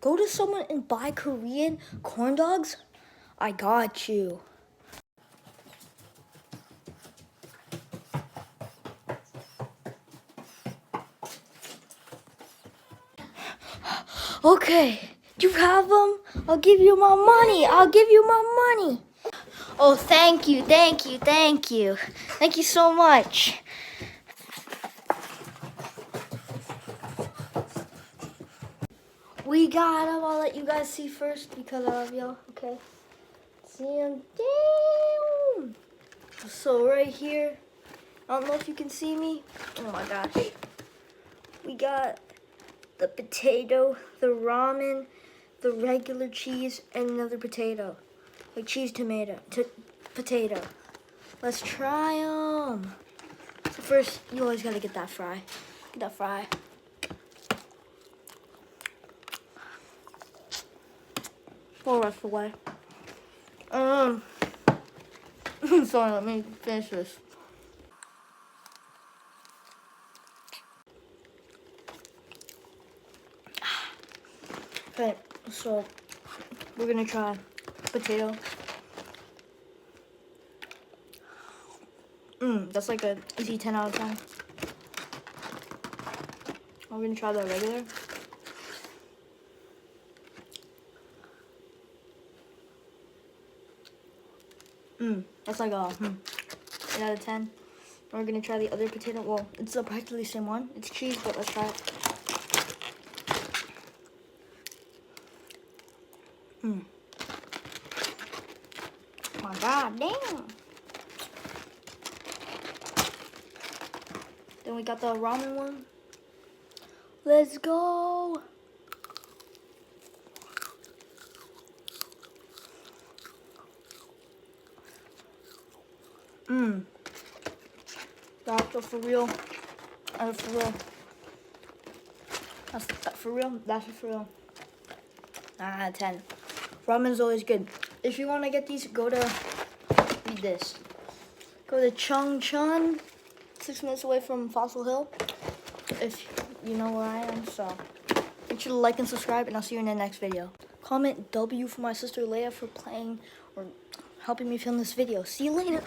Go to someone and buy Korean corn dogs. I got you. Okay, you have them? I'll give you my money. I'll give you my money. Oh, thank you, thank you, thank you. Thank you so much. We got them. I'll let you guys see first because I love y'all. Okay. See them. Damn. So right here, I don't know if you can see me. Oh my gosh. We got the potato, the ramen, the regular cheese, and another potato. Like cheese, tomato, potato. Let's try them. So first, you always gotta get that fry. Get that fry. Pour the rest away. Sorry, let me finish this. Okay, so we're gonna try potato. That's like an easy 10 out of 10. We're gonna try the regular. That's like a 8 out of 10. And we're gonna try the other potato. Well, it's practically the same one. It's cheese, but let's try it. My God, damn. Then we got the ramen one. Let's go. That's for real. That's for real. That's for real. That's for real. 9 out of 10. Ramen's always good. If you want to get these, go to read this. Go to Chungcheon, 6 minutes away from Fossil Hill. If you know where I am, so make sure to like and subscribe, and I'll see you in the next video. Comment W for my sister Leia for playing or helping me film this video. See you later.